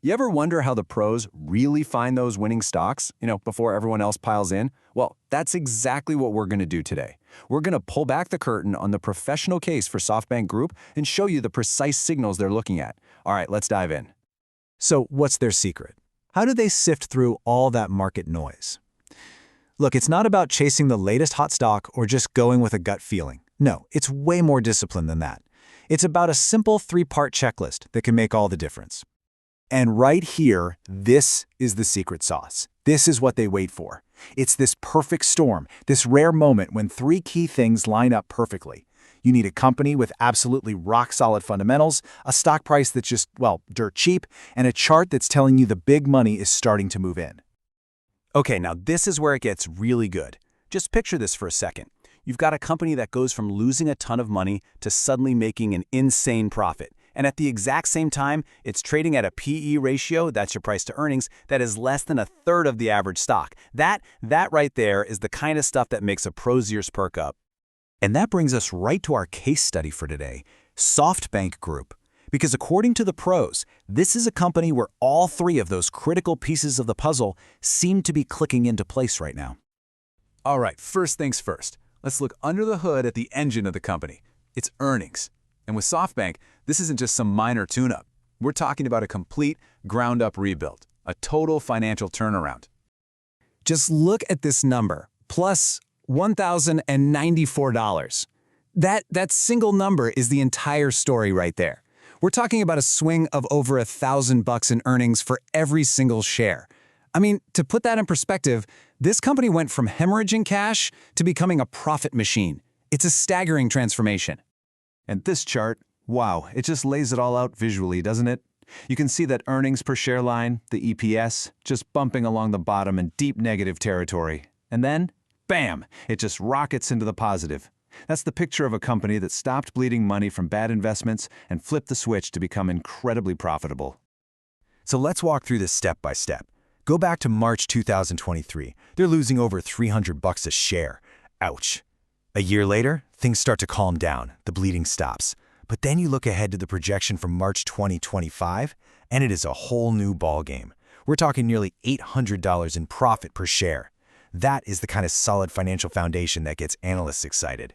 You ever wonder how the pros really find those winning stocks, before everyone else piles in? Well, that's exactly what we're going to do today. We're going to pull back the curtain on the professional case for SoftBank Group and show you the precise signals they're looking at. All right, let's dive in. So what's their secret? How do they sift through all that market noise? Look, it's not about chasing the latest hot stock or just going with a gut feeling. No, it's way more disciplined than that. It's about a simple three-part checklist that can make all the difference. And right here, this is the secret sauce. This is what they wait for. It's this perfect storm, this rare moment when three key things line up perfectly. You need a company with absolutely rock-solid fundamentals, a stock price that's just, dirt cheap, and a chart that's telling you the big money is starting to move in. Okay, now this is where it gets really good. Just picture this for a second. You've got a company that goes from losing a ton of money to suddenly making an insane profit. And at the exact same time, it's trading at a PE ratio, that's your price to earnings, that is less than a third of the average stock. That right there is the kind of stuff that makes a pro's ears perk up. And that brings us right to our case study for today, SoftBank Group. Because according to the pros, this is a company where all three of those critical pieces of the puzzle seem to be clicking into place right now. All right, first things first. Let's look under the hood at the engine of the company. It's earnings. And with SoftBank, this isn't just some minor tune-up. We're talking about a complete ground-up rebuild, a total financial turnaround. Just look at this number, plus $1,094. That single number is the entire story right there. We're talking about a swing of over $1,000 in earnings for every single share. I mean, to put that in perspective, this company went from hemorrhaging cash to becoming a profit machine. It's a staggering transformation. And this chart, wow, it just lays it all out visually, doesn't it? You can see that earnings per share line, the EPS, just bumping along the bottom in deep negative territory. And then, bam, it just rockets into the positive. That's the picture of a company that stopped bleeding money from bad investments and flipped the switch to become incredibly profitable. So let's walk through this step by step. Go back to March 2023. They're losing over $300 a share. Ouch. A year later, things start to calm down. The bleeding stops. But then you look ahead to the projection from March 2025, and it is a whole new ballgame. We're talking nearly $800 in profit per share. That is the kind of solid financial foundation that gets analysts excited.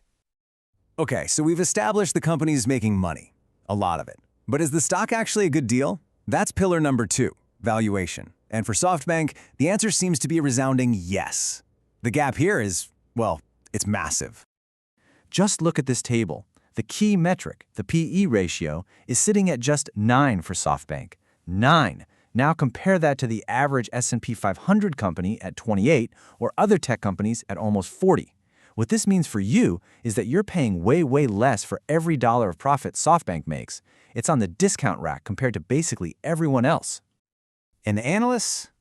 Okay, so we've established the company's making money. A lot of it. But is the stock actually a good deal? That's pillar number 2, valuation. And for SoftBank, the answer seems to be a resounding yes. The gap here is, it's massive. Just look at this table. The key metric, the PE ratio, is sitting at just 9 for SoftBank. 9. Now compare that to the average S&P 500 company at 28 or other tech companies at almost 40. What this means for you is that you're paying way less for every dollar of profit SoftBank makes. It's on the discount rack compared to basically everyone else. And the analysts,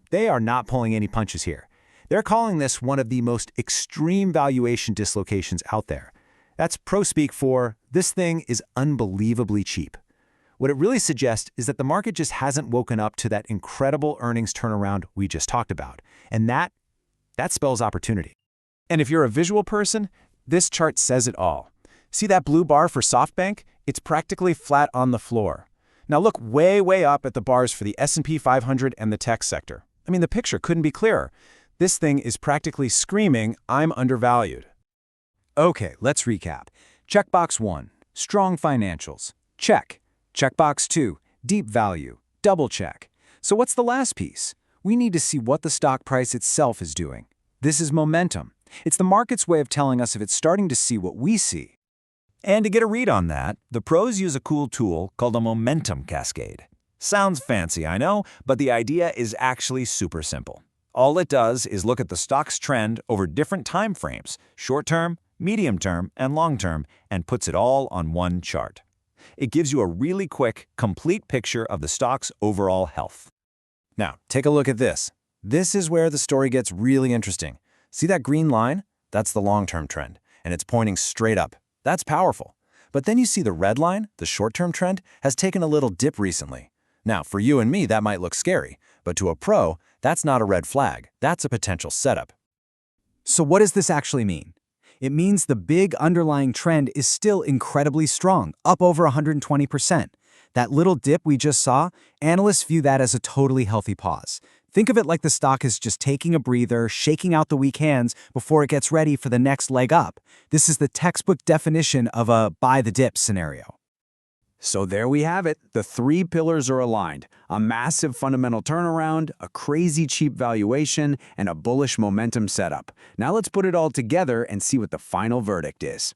they are not pulling any punches here. They're calling this one of the most extreme valuation dislocations out there. That's pro speak for, this thing is unbelievably cheap. What it really suggests is that the market just hasn't woken up to that incredible earnings turnaround we just talked about. And that spells opportunity. And if you're a visual person, this chart says it all. See that blue bar for SoftBank? It's practically flat on the floor. Now look way up at the bars for the S&P 500 and the tech sector. I mean, the picture couldn't be clearer. This thing is practically screaming, I'm undervalued. Okay, let's recap. Checkbox 1, strong financials. Check. Checkbox 2, deep value. Double check. So what's the last piece? We need to see what the stock price itself is doing. This is momentum. It's the market's way of telling us if it's starting to see what we see. And to get a read on that, the pros use a cool tool called a momentum cascade. Sounds fancy, I know, but the idea is actually super simple. All it does is look at the stock's trend over different time frames, short-term, medium-term, and long-term, and puts it all on one chart. It gives you a really quick, complete picture of the stock's overall health. Now, take a look at this. This is where the story gets really interesting. See that green line? That's the long-term trend, and it's pointing straight up. That's powerful. But then you see the red line, the short-term trend, has taken a little dip recently. Now, for you and me, that might look scary, but to a pro, that's not a red flag. That's a potential setup. So what does this actually mean? It means the big underlying trend is still incredibly strong, up over 120%. That little dip we just saw, analysts view that as a totally healthy pause. Think of it like the stock is just taking a breather, shaking out the weak hands before it gets ready for the next leg up. This is the textbook definition of a buy the dip scenario. So there we have it. The three pillars are aligned: a massive fundamental turnaround, a crazy cheap valuation, and a bullish momentum setup. Now let's put it all together and see what the final verdict is.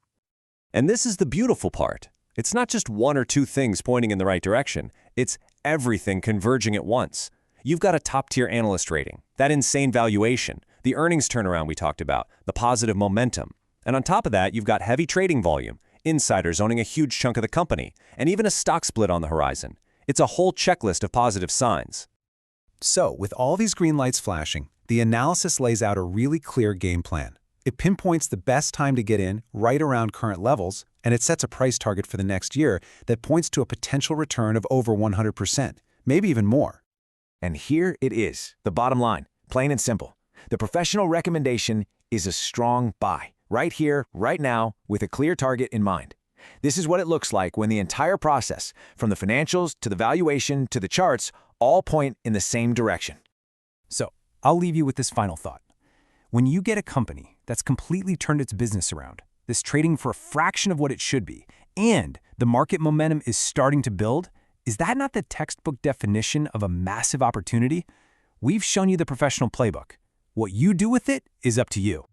And this is the beautiful part. It's not just one or two things pointing in the right direction. It's everything converging at once. You've got a top-tier analyst rating, that insane valuation, the earnings turnaround we talked about, the positive momentum. And on top of that, you've got heavy trading volume, insiders owning a huge chunk of the company, and even a stock split on the horizon. It's a whole checklist of positive signs. So, with all these green lights flashing, the analysis lays out a really clear game plan. It pinpoints the best time to get in right around current levels, and it sets a price target for the next year that points to a potential return of over 100%, maybe even more. And here it is, the bottom line, plain and simple. The professional recommendation is a strong buy, right here, right now, with a clear target in mind. This is what it looks like when the entire process, from the financials to the valuation to the charts, all point in the same direction. So, I'll leave you with this final thought. When you get a company that's completely turned its business around, that's trading for a fraction of what it should be, and the market momentum is starting to build, is that not the textbook definition of a massive opportunity? We've shown you the professional playbook. What you do with it is up to you.